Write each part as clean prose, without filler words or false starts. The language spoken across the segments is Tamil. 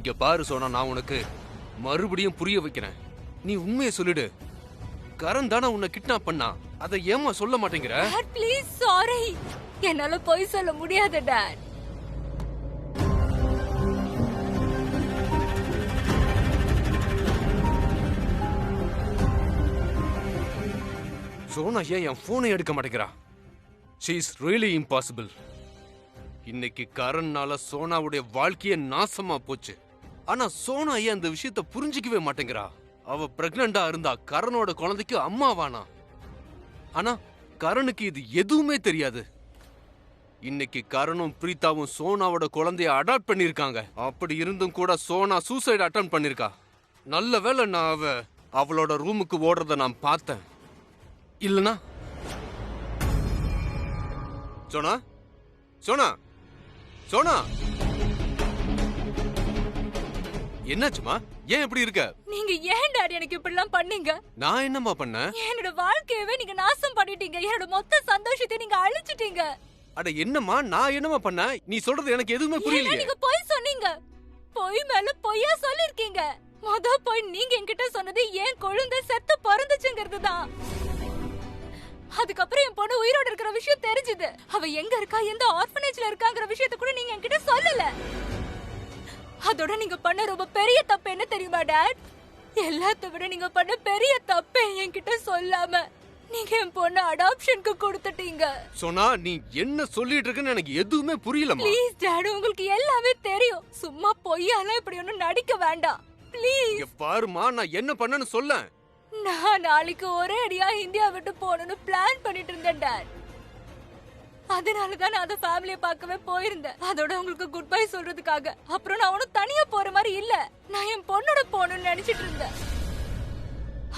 இங்க பாரு சோனா, நான் உனக்கு மறுபடியும் புரிய வைக்கிறேன். நீ உண்மையை சொல்லிடு. கரண் தானே உன்னை கிட்னாப் பண்ணா, அதை ஏமா சொல்ல மாட்டேங்கிற? ப்ளீஸ் சாரி, என்னால போய் சொல்ல முடியாது டாட். சோனா ஏன் என் போனை எடுக்க மாட்டேங்கிறா? she is really impossible. இன்னைக்கு கரண்னால சோனாவுடைய வாழ்க்கையே நாசமா போச்சு. ஆனா சோனா ஏன் அந்த விஷயத்தை புரிஞ்சிக்கவே மாட்டேங்கிறா? அவ பிரெக்னண்டா இருந்தா கரனோட குழந்தைக்கு அம்மாவானா? ஆனா கரனுக்கு இது எதுவுமே தெரியாது. இன்னைக்கு கரனும் பிரீதாவும் சோனாவோட குழந்தைய அடாப்ட் பண்ணிருக்காங்க. அப்படி இருந்தும் கூட சோனா சூசைட் அட்டெம்ப்ட் பண்ணிருக்கா. நல்ல வேளை நான் அவளோட ரூமுக்கு ஓடுறத நான் பார்த்தேன். இல்லனா சோனா, சோனா, சோனா, என்னாச்சுமா? ஏன் இப்படி இருக்க? நீங்க ஏன் டாடி எனக்கு இப்படிலாம் பண்ணீங்க? நான் என்னமா பண்ணேன்? என்னோட வாழ்க்கையவே நீங்க நாசம் பண்ணிட்டீங்க. என்னோட மொத்த சந்தோஷத்தை நீங்க அழிச்சிட்டீங்க. அட என்னம்மா, நான் என்னமா பண்ணேன்? நீ சொல்றது எனக்கு எதுவுமே புரியலையே. நீங்க பொய் சொன்னீங்க. பொய் மேல பொய்யா சொல்லிருக்கீங்க. பொய் நீங்க என்கிட்ட சொன்னது என் குழந்தை செத்து பிறந்துச்சுங்கிறது தான். அதுக்கப்புறம் என் பொண்ணு உயிரோட இருக்கிற விஷயம் தெரிஞ்சது. அவ எங்க இருக்கா, எந்த ஆர்ஃபனேஜ்ல இருக்காங்கிற விஷயத்தை கூட நீங்க என்கிட்ட சொல்லல. அதோட நீங்க பண்ண ரொம்ப பெரிய தப்பு என்ன தெரியுமா டாட்? எல்லாத்த விட நீங்க பண்ண பெரிய தப்பு என்கிட்ட சொல்லாம நீங்க என் பொண்ணு அடாப்ஷனுக்கு கொடுத்துட்டீங்க. சொன்னா நீ என்ன சொல்லிட்டு இருக்கன்னு எனக்கு எதுவுமே புரியலமா. ப்ளீஸ் டாட், உங்களுக்கு எல்லாமே தெரியும். சும்மா பொய்யால இப்படி ஒண்ணும் நடிக்க வேண்டாம் ப்ளீஸ். பாருமா, நான் என்ன பண்ணேன்னு சொல்ல. நான் நாளைக்கு ஒரே அடியா இந்தியா விட்டு போகணும்னு பிளான் பண்ணிட்டு இருந்தேன் டாட். அதனாலதான் நான் அந்த ஃபேமிலிய பார்க்கவே போயிருந்தேன். அதோட உங்களுக்கு குட் பை சொல்றதுக்காக. அப்புறம் நான் ஒன்னும் தனியா போற மாதிரி இல்ல. நான் என் பொண்ணோட போகணும்னு நினைச்சிட்டு இருந்தேன்.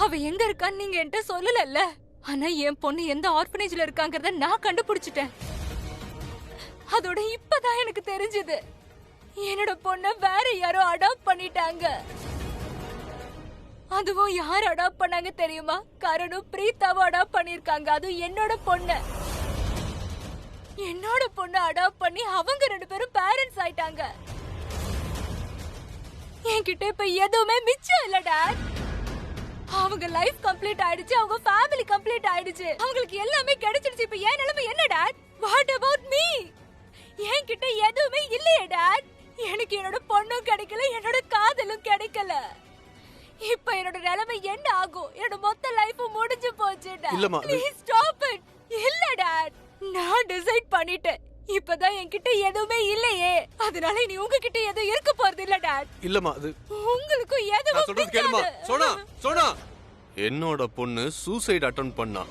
அவ எங்க இருக்கான்னு நீங்க என்கிட்ட சொல்லல. ஆனா என் பொண்ணு எந்த ஆர்ஃபனேஜ்ல இருக்காங்கறத நான் கண்டுபிடிச்சிட்டேன். அதோட இப்பதான் எனக்கு தெரிஞ்சது என்னோட பொண்ண வேற யாரோ அடாப்ட் பண்ணிட்டாங்க. அதுவும் யார் அடாப்ட் பண்ணாங்க தெரியுமா? கரணும் பிரீதாவும் அடாப்ட் பண்ணிருக்காங்க. அதுவும் என்னோட பொண்ணு. என்னோட பொண்ணு அடாப்ட் பண்ணி அவங்க 2 பேரும் பேரண்ட்ஸ் ஆயிட்டாங்க. என்கிட்ட இப்ப எதுவுமே மிச்சம் இல்ல டாட். அவங்க லைஃப் கம்ப்ளீட் ஆயிடுச்சு, அவங்க ஃபேமிலி கம்ப்ளீட் ஆயிடுச்சு, அவங்களுக்கு எல்லாமே கிடைச்சிடுச்சு. இப்ப ஏன் நிலைமை என்ன டாட்? What about me? என்கிட்ட எதுவுமே இல்லையே டாட். எனக்கு என்னோட பொண்ணும் கிடைக்கல, என்னோட காதலும் கிடைக்கல. இப்ப என்னோட நிலைமை என்ன ஆகும்? என்னோட மொத்த லைஃப் முடிஞ்சு போச்சு டாட். இல்லம்மா, ப்ளீஸ் ஸ்டாப் இட். இல்ல டாட், நான் டிசைட் பண்ணிட்டேன். இப்பதான் என்கிட்ட எதுவுமே இல்லையே, அதனால நீ உங்ககிட்ட எதுவும் இருக்க போறது இல்ல டாட். இல்லம்மா, அது உங்களுக்கு எதுவும் சொல்றது கேளுமா. சோனா, சோனா, என்னோட பொண்ணு சூசைட் அட்டெம்ப்ட் பண்ணா.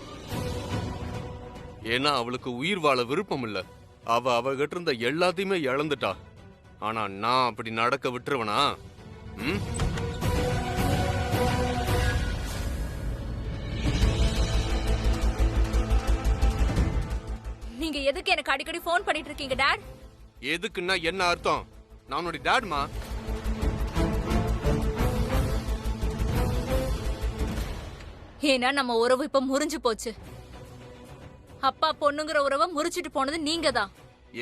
ஏன்னா அவளுக்கு உயிர் வாழ விருப்பம் இல்ல. அவகிட்ட இருந்த எல்லாத்தையுமே இழந்துட்டா. ஆனா நான் அப்படி நடக்க விட்டுருவனா? நீங்க எதுக்கு எனக்கு அடிக்கடி போன் பண்ணிட்டு இருக்கீங்க டாட்? எதுக்குன்னா என்ன அர்த்தம்? நான் உன்னோட டாட்மா. ஏன்னா நம்ம உறவு இப்ப முறிஞ்சு போச்சு. அப்பா பொண்ணுங்கிற உறவை முறிச்சிட்டு போனது நீங்க தான்.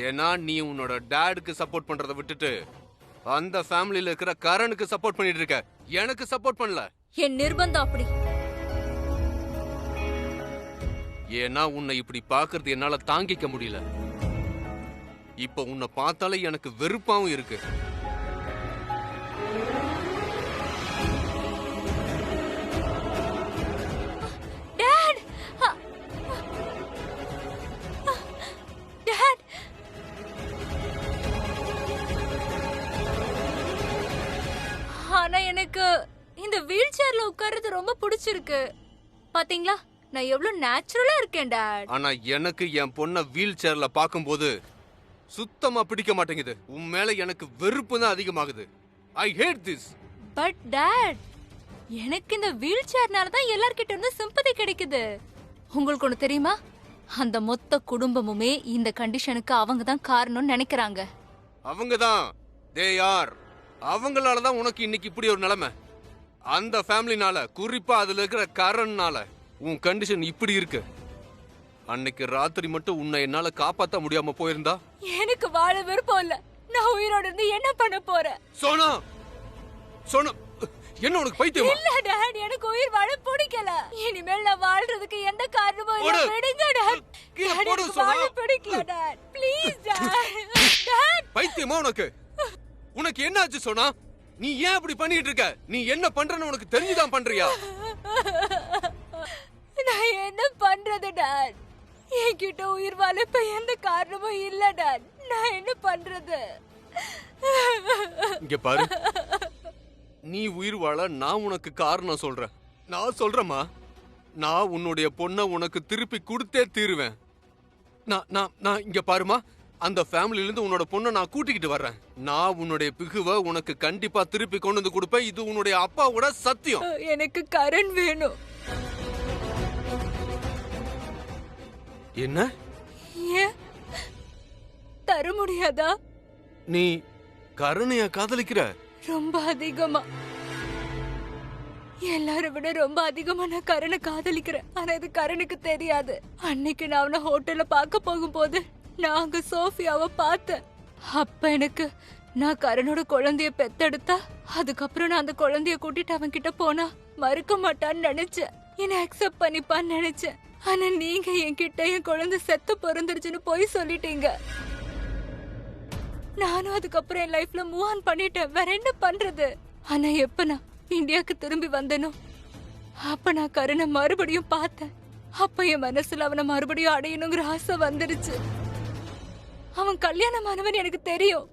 ஏன்னா நீ உன்னோட டாடுக்கு சப்போர்ட் பண்றதை விட்டுட்டு அந்த ஃபேமிலில இருக்கிற கரனுக்கு சப்போர்ட் பண்ணிட்டு இருக்க. எனக்கு சப்போர்ட் பண்ணல. என் நிர்பந்தம் அப்படி. ஏன்னா உன்னை இப்படி பாக்குறது என்னால தாங்கிக்க முடியல. இப்ப உன்னை பார்த்தாலே எனக்கு வெறுப்பாவும் இருக்கு. டாட், டாட், ஆனா எனக்கு இந்த வீல் சேர்ல உட்கார்றது ரொம்ப பிடிச்சிருக்கு. பாத்தீங்களா, நான் எவ்வளவு நேச்சுரலா இருக்கேன் டாட். ஆனா எனக்கு என் பொண்ண வீல் சேர்ல பாக்கும்போது சுத்தமா பிடிக்க மாட்டேங்குது. உன் மேல எனக்கு வெறுப்பு தான் அதிகமாகுது. ஐ ஹேட் திஸ். பட் டாட், எனக்கு இந்த வீல் சேர்னால தான் எல்லார்கிட்ட இருந்து சிம்பதி கிடைக்குது. உங்களுக்கு ஒண்ணு தெரியுமா? அந்த மொத்த குடும்பமுமே இந்த கண்டிஷனுக்கு அவங்க தான் காரணம்னு நினைக்கிறாங்க. அவங்க தான், தே ஆர். அவங்களால தான் உனக்கு இன்னைக்கு இப்படி ஒரு நிலைமை. அந்த ஃபேமிலினால, குறிப்பா அதுல இருக்கிற கரன்னால உன் கண்டிஷன் இப்படி இருக்கு. அன்னைக்கு ராத்திரி மட்டும் உன்னை என்னால காப்பாத்த முடியாம போயிருந்தா? எனக்கு வாழ விருப்பம் இல்ல. நான் உயிரோட இருந்து என்ன பண்ண போறேன்? சோனா, சோனா, என்ன உனக்கு பைத்தியமா? இல்ல டாட், எனக்கு உயிர் வாழ பிடிக்கல. இனிமேல் நான் வாழ்றதுக்கு எந்த காரணமும் இல்ல. போடு. விடுங்க டாட். கீழே டாட், போடு எனக்கு சோனா. வாழ பிடிக்கல டாட். Please dot. டாட், பைத்தியமா உனக்கு? உனக்கு என்ன ஆச்சு சோனா? நீ ஏன் அப்படி பண்ணிட்டு இருக்க? நீ என்ன பண்றன்னு உனக்கு தெரிஞ்சுதான் பண்றியா? நான் என்ன பண்றது டாட்? என்கிட்ட உயிர் வாழ இப்ப எந்த காரணமும் இல்ல டாட். நான் என்ன பண்றது? இங்க பாரு, நீ உயிர் வாழ நான் உனக்கு காரணம் சொல்றேன். நான் சொல்றேம்மா, நான் உன்னுடைய பொண்ணை உனக்கு திருப்பி கொடுத்தே தீருவேன். நான் நான் நான் இங்க பாருமா, அந்த ஃபேமிலில இருந்து உன்னோட பொண்ணை நான் கூட்டிக்கிட்டு வர்றேன். நான் உன்னுடைய பிகுவை உனக்கு கண்டிப்பா திருப்பி கொண்டு வந்து கொடுப்பேன். இது உன்னுடைய அப்பாவோட சத்தியம். எனக்கு கரண் வேணும். என்ன? ஏன் தர முடியாதா? நீ கருணைய காதலிக்கிற? ரொம்ப அதிகமா. எல்லாரை விட ரொம்ப அதிகமா நான் கரனை காதலிக்கிறேன். ஆனா இது கரனுக்கு தெரியாது. அன்னைக்கு நான் அவனை ஹோட்டல்ல பார்க்க போகும்போது நான் அங்க சோஃபியாவை பார்த்தேன். அப்ப எனக்கு நான் கரனோட குழந்தைய பெத்தெடுத்தா அதுக்கப்புறம் நான் அந்த குழந்தைய கூட்டிட்டு அவன் கிட்ட போனா மறுக்க மாட்டான்னு நினைச்சேன். என்னை அக்செப்ட் பண்ணிப்பான்னு நினைச்சேன். ஆனா நீங்க என்கிட்ட என் குழந்தை செத்து பிறந்துருச்சுன்னு போய் சொல்லிட்டீங்க. நானும் அதுக்கப்புறம் என் லைஃப்ல மூவ் ஆன் பண்ணிட்டேன். வேற என்ன பண்றது? ஆனா எப்ப நான் இந்தியாவுக்கு திரும்பி வந்தனோ அப்ப நான் கருணை மறுபடியும் பார்த்தேன். அப்ப என் மனசுல அவனை மறுபடியும் அடையணுங்கிற ஆசை வந்துருச்சு. அவன் கல்யாணமானவன் எனக்கு தெரியும்.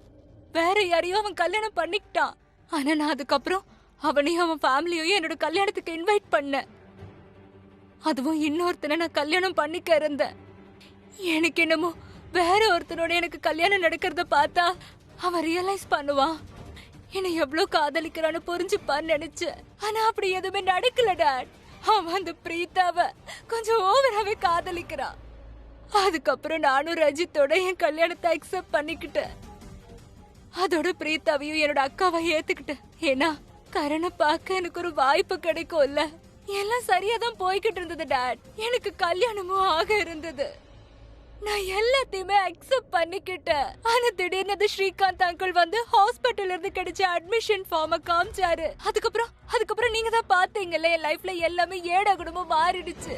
வேற யாரையும் அவன் கல்யாணம் பண்ணிக்கிட்டான். ஆனா நான் அதுக்கப்புறம் அவனையும் அவன் ஃபேமிலியையும் என்னோட கல்யாணத்துக்கு இன்வைட் பண்ணேன். அதுவும் இன்னொருத்தனை நான் கல்யாணம் பண்ணிக்க இருந்தேன். எனக்கு என்னமோ வேற ஒருத்தனோட எனக்கு கல்யாணம் நடக்கிறத பார்த்தா அவன் ரியலைஸ் பண்ணுவான், என்னை எவ்வளவு காதலிக்கிறான்னு புரிஞ்சுப்பான்னு நினைச்சேன். ஆனா அப்படி எதுவுமே நடக்கல டாட். அவன் அந்த பிரீத்தாவ கொஞ்சம் ஓவராவே காதலிக்கிறான். அதுக்கப்புறம் நானும் ரஜித்தோட என் கல்யாணத்தை அக்செப்ட் பண்ணிக்கிட்டேன். அதோட பிரீத்தாவையும் என்னோட அக்காவை ஏத்துக்கிட்டேன். ஏன்னா கரணை பார்க்க எனக்கு ஒரு வாய்ப்பு கிடைக்கும்ல. எல்லாம் சரியாதான் போய்கிட்டு இருந்தது டாட். எனக்கு கல்யாணமும் ஆக இருந்தது. நான் எல்லாத்தையுமே அக்செப்ட் பண்ணிக்கிட்டேன். ஆனா திடீர்னு அது ஸ்ரீகாந்த் அங்கிள் வந்து ஹாஸ்பிட்டல்ல இருந்து கிடைச்ச அட்மிஷன் ஃபார்ம காமிச்சாரு. அதுக்கப்புறம் நீங்க தான் பாத்தீங்கல்ல, என் லைஃப்ல எல்லாமே ஏடாகுடமா மாறிடுச்சு.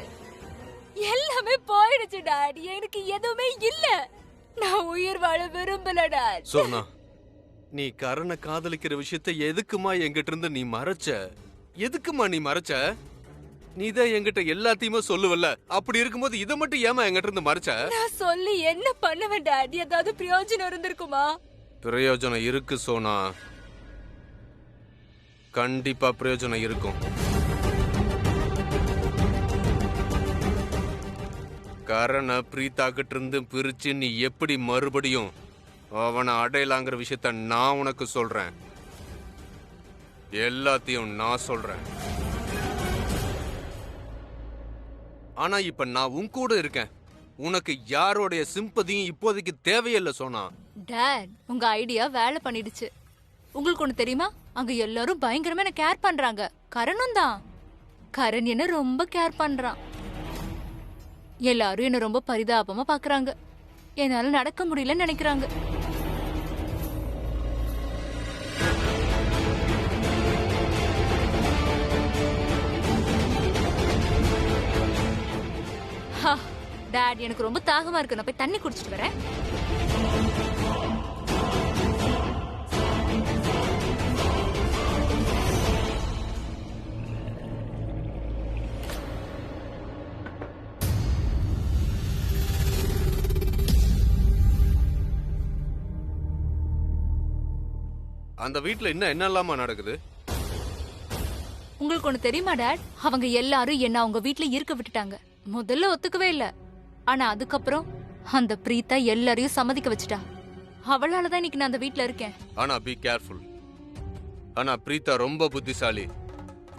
எல்லாமே போயிடுச்சு டாட். எனக்கு எதுவுமே இல்ல. நான் உயிர் வாழ விரும்பல டாட். சோனா, நீ கரணை காதலிக்கிற விஷயத்தை எதுக்குமா என்கிட்ட இருந்து நீ மறைச்ச? எதுக்குமா நீ மறைச்ச? நீதான் என்கிட்ட எல்லாத்தையுமே சொல்லுவல்ல. அப்படி இருக்கும்போது இதை மட்டும் ஏமா என்கிட்ட இருந்து மறைச்ச? நான் சொல்லி என்ன பண்ணுவேன் டாட்? ஏதாவது பிரயோஜனம் இருந்திருக்குமா? பிரயோஜனம் இருக்கு சோனா, கண்டிப்பா பிரயோஜனம் இருக்கும். கரண பிரீதா கிட்ட இருந்து பிரிச்சு நீ எப்படி மறுபடியும் அவனை அடையலாங்கிற விஷயத்த நான் உனக்கு சொல்றேன். எல்லாத்தையும் நான் சொல்றேன். ஆனா இப்ப நான் உன் கூட இருக்கேன். உனக்கு யாரோடைய சிம்பதியும் இப்போதைக்கு தேவையில்லை சோனா. டாட், உங்க ஐடியா வேலை பண்ணிடுச்சு. உங்களுக்கு ஒண்ணு தெரியுமா? அங்க எல்லாரும் பயங்கரமா என்ன கேர் பண்றாங்க. கரணும் தான். கரண் என்ன ரொம்ப கேர் பண்றான். எல்லாரும் என்ன ரொம்ப பரிதாபமா பாக்குறாங்க. என்னால நடக்க முடியலன்னு நினைக்கிறாங்க. டாட், எனக்கு ரொம்ப தாகமா இருக்கு. நான் போய் தண்ணி குடிச்சிட்டு வரேன். அந்த வீட்ல இன்னும் என்னெல்லாமா நடக்குது? உங்களுக்கு ஒண்ணு தெரியுமா டாட்? அவங்க எல்லாரும் என்ன அவங்க வீட்ல இருக்க விட்டுட்டாங்க. முதல்ல ஒத்துக்கவே இல்ல. ஆனா அதுக்கப்புறம் அந்த பிரீத்தா எல்லாரையும் சம்மதிக்க வச்சுட்டா. அவளாலதான் இன்னைக்கு நான் அந்த வீட்ல இருக்கேன். ஆனா பி கேர்ஃபுல். ஆனா பிரீத்தா ரொம்ப புத்திசாலி.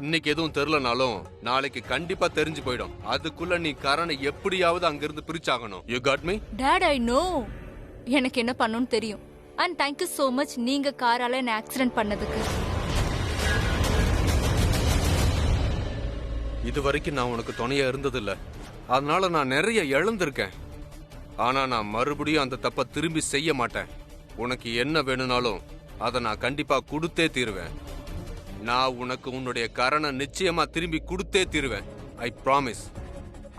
இன்னைக்கு எதுவும் தெரியலனாலும் நாளைக்கு கண்டிப்பா தெரிஞ்சு போயிடும். அதுக்குள்ள நீ கரணை எப்படியாவது அங்கிருந்து பிரிச்சாகணும். You got me? Dad, I know. எனக்கு என்ன பண்ணணும்னு தெரியும். அண்ட் தேங்க்யூ சோ மச் நீங்க காரால என்ன ஆக்சிடென்ட் பண்ணதுக்கு. இது வரைக்கும் நான் உனக்கு துணையா இருந்ததில்ல. அதனால நான் நிறைய இழந்திருக்கேன். ஆனா நான் மறுபடியும் அந்த தப்ப திரும்பி செய்ய மாட்டேன். உனக்கு என்ன வேணும்னாலும் அதை நான் கண்டிப்பா கொடுத்தே தீருவேன். நான் உனக்கு உன்னுடைய கரனை நிச்சயமா திரும்பி கொடுத்தே தீருவேன். I promise.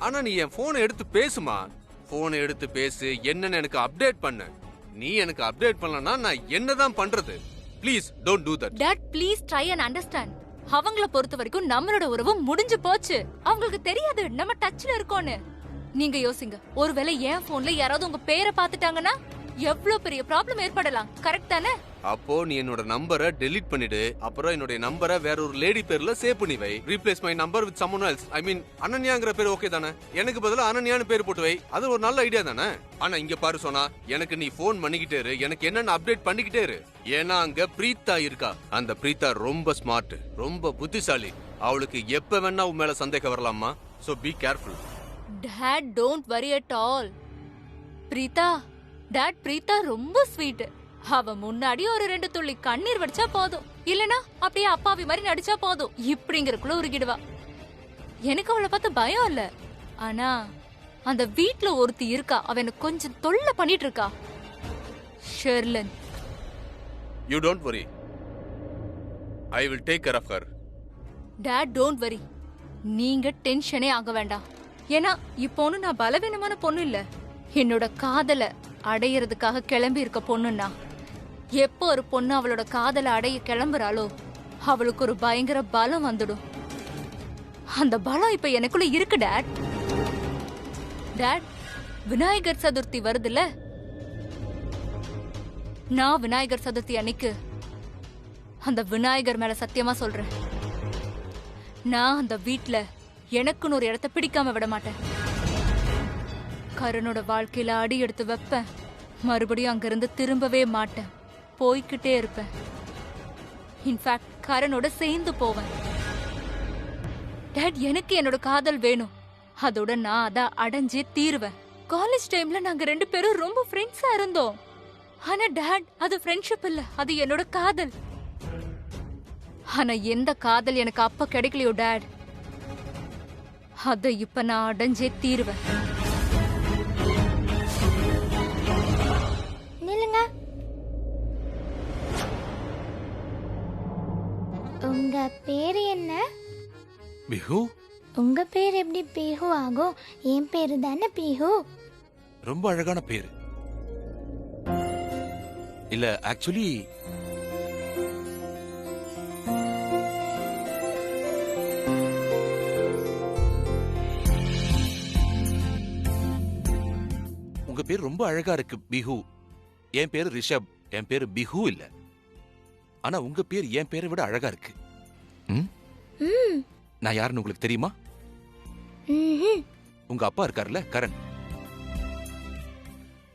ஆனா நீ என் போனை எடுத்து பேசுமா. போனை எடுத்து பேசு, என்னன்னு எனக்கு அப்டேட் பண்ணு. நீ எனக்கு அப்டேட் பண்ணலனா நான் என்னதான் பண்றது? Please don't do that. Dot please try and understand. அவங்கள பொறுத்த வரைக்கும் நம்மளோட உறவு முடிஞ்சு போச்சு. அவங்களுக்கு தெரியாது நம்ம டச்ல இருக்கோன்னு. நீங்க யோசிங்க, ஒருவேளை என் போன்ல யாராவது உங்க பேரை பாத்துட்டாங்கன்னா எவ்வளவு பெரிய ப்ராப்ளம் ஏற்படலாம். கரெக்ட் தானே? அப்போ நீ என்னோட நம்பரை டெலீட் பண்ணிடு. அப்புறம் என்னோட நம்பரை வேற ஒரு லேடி பேர்ல சேவ் பண்ணி வை. Replace my number with someone else. I mean அனன்யாங்கிற பேர் ஓகே தானே? எனக்கு பதிலா அனன்யான்னு பேர் போட்டு வை. அது ஒரு நல்ல ஐடியா தானே? ஆனா இங்க பாரு சோனா, எனக்கு நீ போன் பண்ணிக்கிட்டே இரு. எனக்கு என்னன்னு அப்டேட் பண்ணிக்கிட்டே இரு. ஏன்னா அங்க பிரீத்தா இருக்கா. அந்த பிரீத்தா ரொம்ப ஸ்மார்ட், ரொம்ப புத்திசாலி. அவளுக்கு எப்ப வேணா உன் மேல சந்தேகம் வரலாமா. So be careful. Dot don't worry at all. Preetha, dot Preetha ரொம்ப ஸ்வீட். அவ முன்னாடி ஒரு 2 துள்ளி கண்ணீர் வடிச்சா போதும். இல்லனா அப்படியே அப்பாவி மாதிரி நடிச்சா போதும். இப்படிங்கறக்குள்ள உருகிடுவா. எனக்கு அவளை பார்த்து பயம் இல்ல. ஆனா அந்த வீட்ல ஒருத்தி இருக்கா, அவ எனக்கு கொஞ்சம் தொல்லை பண்ணிட்டு இருக்கா. ஷெர்லன். You don't worry. I will take care of her. Dot don't worry. நீங்க டென்ஷனே ஆக வேண்டாம். ஏன்னா இப்போ நான் பலவீனமான பொண்ணு இல்ல. என்னோட காதலை அடையறதுக்காக கிளம்பி இருக்க பொண்ணுன்னா, எப்போ ஒரு பொண்ணு அவளோட காதலை அடைய கிளம்புறாளோ அவளுக்கு ஒரு பயங்கர பலம் வந்துடும். அந்த பலம் இப்ப எனக்குள்ள இருக்கு டாட். டாட், விநாயகர் சதுர்த்தி வருதுல்ல? நான் விநாயகர் சதுர்த்தி அன்னைக்கு அந்த விநாயகர் மேல சத்தியமா சொல்றேன், நான் அந்த வீட்ல எனக்குன்னு ஒரு இடத்த பிடிக்காம விட மாட்டேன். கரனோட வாழ்க்கையில அடி எடுத்து வைப்பேன். மறுபடியும் அங்கிருந்து திரும்பவே மாட்டேன். போய்கிட்டே இருப்பேன். இன்ஃபேக்ட் கரனோட சேர்ந்து போவேன். டாட், எனக்கு என்னோட காதல் வேணும். அதோட நான் அதை அடைஞ்சே தீருவேன். காலேஜ் டைம்ல நாங்க 2 பேரும் ரொம்ப ஃப்ரெண்ட்ஸா இருந்தோம். ஆனா டாட், அது ஃப்ரெண்ட்ஷிப் இல்ல, அது என்னோட காதல். ஆனா எந்த காதல் எனக்கு அப்ப கிடைக்கலையோ டாட், அதை இப்ப நான் அடைஞ்சே தீருவேன். நில்லுங்க. உங்க பேரு என்ன? பிஹு. உங்க பேர் எப்படி பிஹு ஆகும்? என் பேரு தானே பிஹு. ரொம்ப அழகான பேரு. இல்ல ஆக்சுவலி உங்க பேர் ரொம்ப அழகா இருக்கு பிஹு. என் பேரு ரிஷப். என் பேரு பிஹு இல்ல. ஆனா உங்க பேர் என் பேரை விட அழகா இருக்கு. நான் யாருன்னு உங்களுக்கு தெரியுமா? உங்க அப்பா இருக்காருல்ல, கரண்.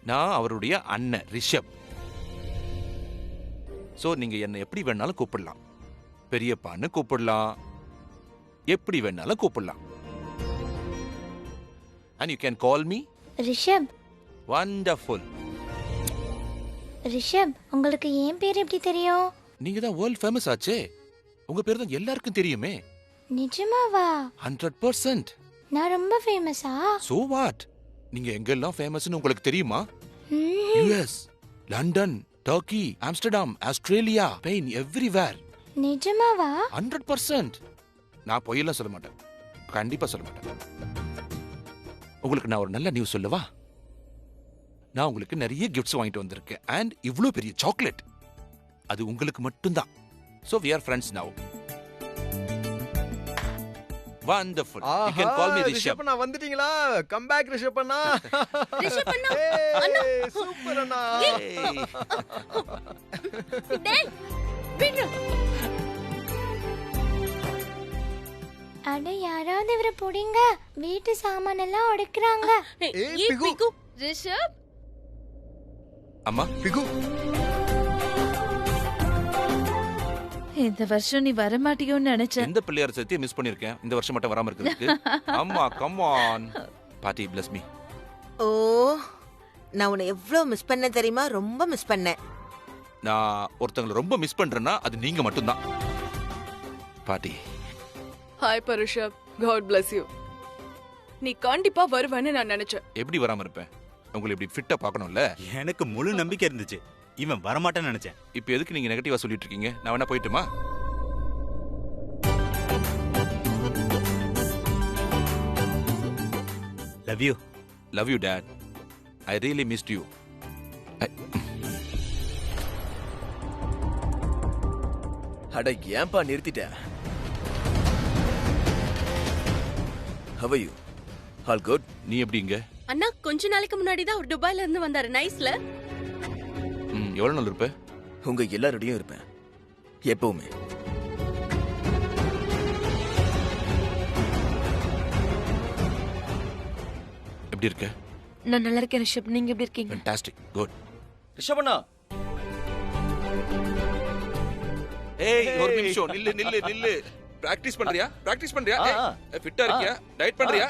நான் அவருடைய அண்ணன் ரிஷப். சோ நீங்க என்ன எப்படி வேணாலும் கூப்பிடலாம். பெரியப்பான்னு கூப்பிடலாம், எப்படி வேணாலும் கூப்பிடலாம். And you can call me Rishabh. wonderful. Rishabh, உங்களுக்கு என் பேர் எப்படி தெரியும்? நீங்க தான் வேர்ல்ட் ஃபேமஸ் ஆச்சே. உங்க பேர் தான் எல்லாருக்கும் தெரியுமே. நிஜமாவா? 100%. நான் ரொம்ப ஃபேமஸா? So what? நீங்க எங்கெல்லாம் ஃபேமஸ்னு உங்களுக்கு தெரியுமா? US, London, Turkey, Amsterdam, Australia, Spain, everywhere. நிஜமாவா? 100%. நான் பொய்யெல்லாம் சொல்ல மாட்டேன். கண்டிப்பா சொல்ல மாட்டேன். உங்களுக்கு நான் ஒரு நல்ல நியூஸ் சொல்லவா? நான் உங்களுக்கு நிறைய கிஃப்ட்ஸ் வாங்கிட்டு வந்திருக்கேன். அண்ட் இவ்ளோ பெரிய சாக்லேட். அது உங்களுக்கு மட்டும்தான். So we are friends now. Wonderful. You can call me Rishabh. ரிஷப்பண்ணா வந்துட்டீங்களா? கம் பேக் ரிஷப்பண்ணா. ரிஷப்பண்ணா, அண்ணா சூப்பர் அண்ணா. டேய் விடு. அட யாராவது இவரை புடிங்க. வீட்டு சாமான் எல்லாம் உடைக்கிறாங்க. ஏய் பிகு. ரிஷப், அம்மா பிகு. இந்த வருஷம் நீ வர மாட்டியோன்னு நினைச்சேன். எந்த பிள்ளையார் சத்தியம் மிஸ் பண்ணிருக்கேன் இந்த வருஷம் மட்டும் வராம இருக்கிறதுக்கு. அம்மா கம் ஆன். பாட்டி bless me. ஓ, நான் உன்னை எவ்வளவு மிஸ் பண்ண தெரியுமா? ரொம்ப மிஸ் பண்ணேன். நான் ஒருத்தங்களை ரொம்ப மிஸ் பண்றேன்னா அது நீங்க மட்டும்தான். பாட்டி. ஹாய் பருஷப், God bless you. நீ கண்டிப்பா வருவேன்னு நான் நினைச்சேன். எப்படி வராம இருப்பேன்? உங்களை இப்படி ஃபிட்டா பார்க்கணும்ல. எனக்கு முழு நம்பிக்கை இருந்துச்சு இவன் வரமாட்டேன்னு நினைச்சேன். இப்போ எதுக்கு நீங்க நெகட்டிவா சொல்லிட்டு இருக்கீங்க? நான் வேணா போயிட்டுமா? Love you. Love you dad. I really missed you. அட ஏன்பா நிறுத்திட்ட? How are you? All good? நீ எப்படி இங்க? அண்ணா கொஞ்ச நாளைக்கு முன்னாடி தான் ஒரு துபாயில இருந்து வந்தாரு. நைஸ்ல. எவ்வளவு நாள் இருப்ப? உங்க எல்லாரோடையும் இருப்பேன் எப்பவுமே. எப்படி இருக்க? நான் நல்லா இருக்கேன் ரிஷப். நீங்க எப்படி இருக்கீங்க? ஃபேண்டாஸ்டிக். குட். ரிஷபண்ணா, ஏய் ஒரு நிமிஷம் நில்லு நில்லு நில்லு. பிராக்டீஸ் பண்றியா? பிராக்டீஸ் பண்றியா? ஃபிட்டா இருக்கியா? டயட் பண்றியா?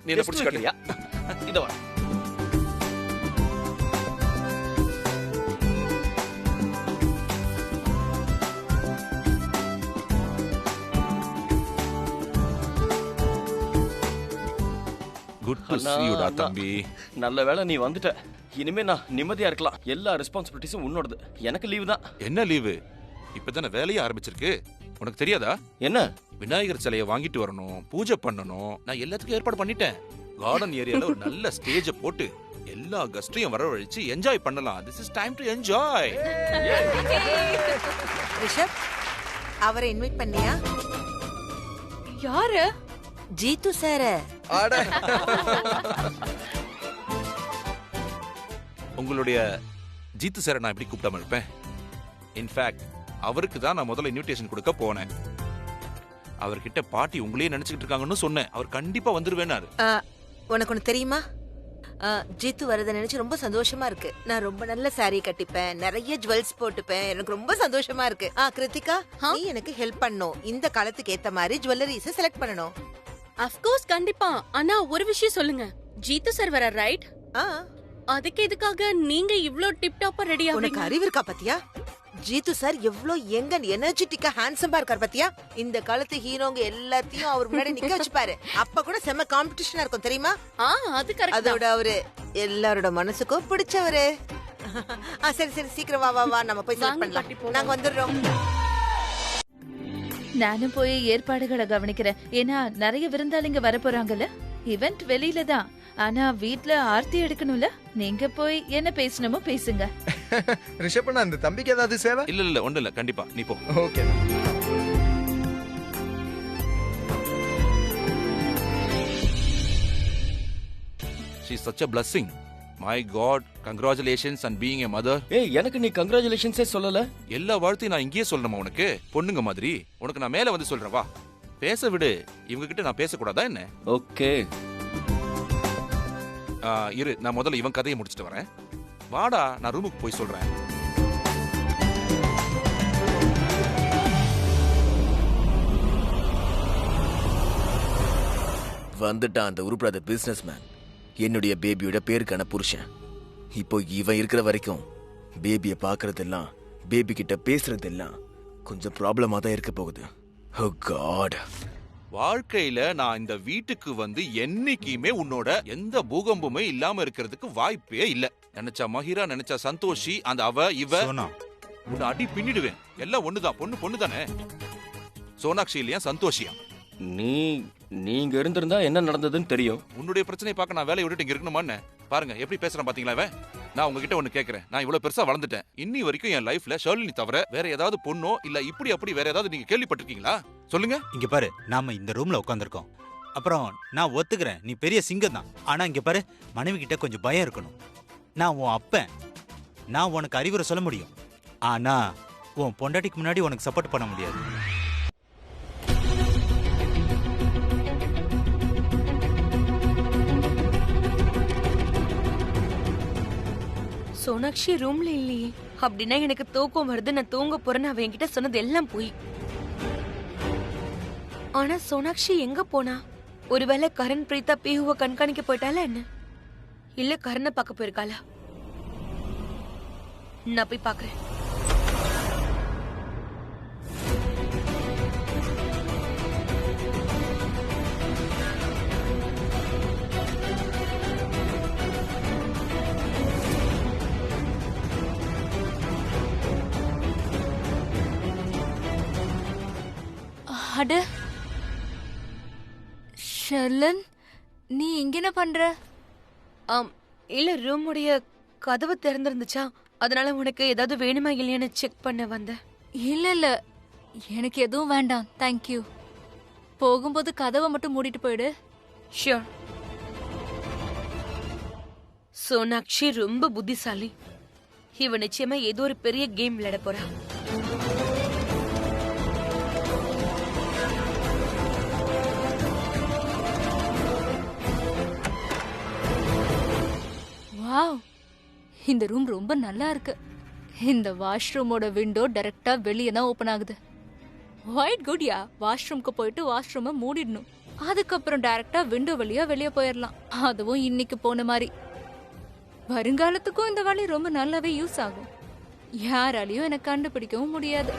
நீ என்ன புடிச்சு காட்டுறியா? இத வா. குட் டு see you டா தம்பி. நல்ல வேளை நீ வந்துட்ட. இனிமே நான் நிம்மதியா இருக்கலாம். எல்லா ரெஸ்பான்சிபிலிட்டிஸும் உன்னோடது. எனக்கு லீவு தான். என்ன லீவு? இப்பதானே வேலையே ஆரம்பிச்சிருக்கு. உனக்கு தெரியாதா? என்ன? விநாயகர் சிலையை வாங்கிட்டு வரணும், பூஜை பண்ணணும். நான் எல்லாத்துக்கும் ஏற்பாடு பண்ணிட்டேன். கார்டன் ஏரியால ஒரு நல்ல ஸ்டேஜ போட்டு எல்லா கஸ்டையும் வரவழைச்சு என்ஜாய் பண்ணலாம். This is time to enjoy. Rishabh, அவரை இன்வைட் பண்ணியா? யாரு? ஜீத்து சார். அட உங்களுடைய ஜீத்து சாரை நான் எப்படி கூப்பிடாம இருப்பேன்? இன்ஃபேக்ட் அவருக்கு தான் நான் முதல்ல இன்விடேஷன் கொடுக்க போனேன். அவர்கிட்ட பாட்டி உங்களையே நினைச்சுக்கிட்டு இருக்காங்கன்னு சொன்னேன். அவர் கண்டிப்பா வந்துருவேனாரு. உனக்கு ஒண்ணு தெரியுமா? ஜீத்து வரதை நினைச்சு ரொம்ப சந்தோஷமா இருக்கு. நான் ரொம்ப நல்ல saree கட்டிப்பேன், நிறைய ஜுவல்ஸ் போட்டுப்பேன். எனக்கு ரொம்ப சந்தோஷமா இருக்கு. கிருத்திகா, நீ எனக்கு ஹெல்ப் பண்ணணும். இந்த காலத்துக்கு ஏத்த மாதிரி ஜுவல்லரிஸ் செலக்ட் பண்ணணும். ஆஃப் கோர்ஸ் கண்டிப்பா. ஆனா ஒரு விஷயம் சொல்லுங்க. ஜீத்து சார் வர ரைட்? அதுக்கு எதுக்காக நீங்க இவ்ளோ டிப் டாப்பா ரெடி ஆவீங்க? உனக்கு அறிவு இருக்கா பாத்தியா? ஜீத்து சார் எவ்ளோ யங் அண்ட் எனர்ஜெட்டிக்கா ஹேண்ட்ஸமா இருக்கார் பாத்தியா? இந்த காலத்து ஹீரோங்க எல்லாத்தையும் அவர் முன்னாடி நிக்க வச்சுப்பாரு. அப்ப கூட செம்ம காம்படிஷனா இருக்கும் தெரியுமா? அது கரெக்ட். அதோட அவரு எல்லாரோட மனசுக்கும் பிடிச்சவரு. சரி சரி சீக்கிரம் வா வா வா, நம்ம போய் செலக்ட் பண்ணலாம். நாங்க வந்துடுறோம். நானும் போய் ஏற்பாடுகளை கவனிக்கிறேன். ஏன்னா நிறைய விருந்தாளிங்க வர போறாங்கல்ல. இவெண்ட் வெளியில தான். ஆனா வீட்ல ஆர்த்தி எடுக்கணும்ல. நீங்க போய் என்ன பேசணுமோ பேசுங்க. ரிஷபண்ணா, இந்த தம்பிக்கு ஏதாவது சேவை? இல்ல இல்ல ஒண்ணு இல்ல, கண்டிப்பா நீ போ. Okay. She is such a blessing. My God, congratulations on being a mother. ஏய், எனக்கு நீ கங்க்ராச்சுலேஷன்ஸே சொல்லல. எல்லா வாழ்த்தையும் நான் இங்கேயே சொல்லணுமா உனக்கு? பொண்ணுங்க மாதிரி உனக்கு நான் மேல வந்து சொல்றேன். வா பேச விடு. இவங்க கிட்ட நான் பேசக்கூடாதா என்ன? ஓகே. இரு, நான் முதல்ல இவன் கதையை முடிச்சிட்டு வரேன். வாடா, நான் ரூமுக்கு போய் சொல்றேன். வந்துட்டான் அந்த உருப்படாத பிசினஸ் மேன். என்னுடைய பேபியோட பேருக்கான புருஷன். இப்போ இவன் இருக்கிற வரைக்கும் பேபியை பார்க்கறதெல்லாம், பேபி கிட்ட பேசுறதெல்லாம் கொஞ்சம் ப்ராப்ளமா தான் இருக்க போகுது. ஓ காட். வாழ்க்கையில நான் இந்த வீட்டுக்கு வந்து என்னைக்குமே உன்னோட எந்த பூகம்பமுமே இல்லாம இருக்கிறதுக்கு வாய்ப்பே இல்ல. நினைச்சா மஹிரா, நினைச்சா சந்தோஷி, அந்த அவ இவ உன்னை அடி பின்னிடுவேன். எல்லாம் ஒண்ணுதான். பொண்ணு பொண்ணு தானே. சோனாக்ஷி இல்லையா சந்தோஷியா? நீங்க இருந்திருந்தா என்ன நடந்ததுன்னு தெரியும். உன்னுடைய பிரச்சனையை பார்க்க நான் வேலையை விட்டுட்டு இங்க இருக்கணுமான்னு பாருங்க. எப்படி பேசுறேன் பாத்தீங்களா? இவன் நான் உங்ககிட்ட ஒண்ணு கேக்குறேன். நான் இவ்வளவு பெருசா வளர்ந்துட்டேன். இன்னி வரைக்கும் என் லைஃப்ல ஷர்லினி தவிர வேற ஏதாவது பொண்ணோ இல்ல இப்படி அப்படி வேற ஏதாவது நீங்க கேள்விப்பட்டிருக்கீங்களா? சொல்லுங்க. இங்க பாரு, நாம இந்த ரூம்ல உட்காந்துருக்கோம். அப்புறம் நான் ஒத்துக்கிறேன், நீ பெரிய சிங்கம் தான். ஆனா இங்க பாரு, மனைவி கிட்ட கொஞ்சம் பயம் இருக்கணும். நான் உன் அப்பன். நான் உனக்கு அறிவுரை சொல்ல முடியும். ஆனா உன் பொண்டாட்டிக்கு முன்னாடி உனக்கு சப்போர்ட் பண்ண முடியாது. சோனாக்ஷி ரூம்ல இல்லையே. அப்படின்னா எனக்கு தூக்கம் வருது, நான் தூங்க போறேன்னு அவ என்கிட்ட சொன்னது எல்லாம் போய். ஆனா சோனாக்ஷி எங்க போனா? ஒருவேளை கரண் பிரீதா பிஹுவை கண்காணிக்க போயிட்டாளா என்ன? இல்ல கரணை பார்க்க போயிருக்காளா? நான் போய் பாக்குறேன். அட ஷர்லன், நீ இங்க என்ன பண்ற? இல்ல ரூமுடைய கதவு திறந்திருந்துச்சா, அதனால உனக்கு ஏதாவது வேணுமா இல்லையான்னு செக் பண்ண வந்தேன். இல்ல இல்ல, எனக்கு எதுவும் வேண்டாம், தேங்க்யூ. போகும்போது கதவை மட்டும் மூடிட்டு போயிடு. ஷியோர். சோனாக்ஷி ரொம்ப புத்திசாலி. இவ நிச்சயமா ஏதோ ஒரு பெரிய கேம் விளையாட போறா. வாவ், இந்த ரூம் ரொம்ப நல்லா இருக்கு. இந்த வாஷ்ரூமோட விண்டோ டைரக்டா வெளியே தான் ஓபன் ஆகுது. ஒயிட் குட்யா, வாஷ்ரூம்க்கு போயிட்டு வாஷ்ரூமை மூடிடணும். அதுக்கப்புறம் டைரக்டா விண்டோ வழியா வெளியே போயிடலாம். அதுவும் இன்னைக்கு போன மாதிரி. வருங்காலத்துக்கும் இந்த வழி ரொம்ப நல்லாவே யூஸ் ஆகும். யாராலையும் எனக்கு கண்டுபிடிக்கவும் முடியாது.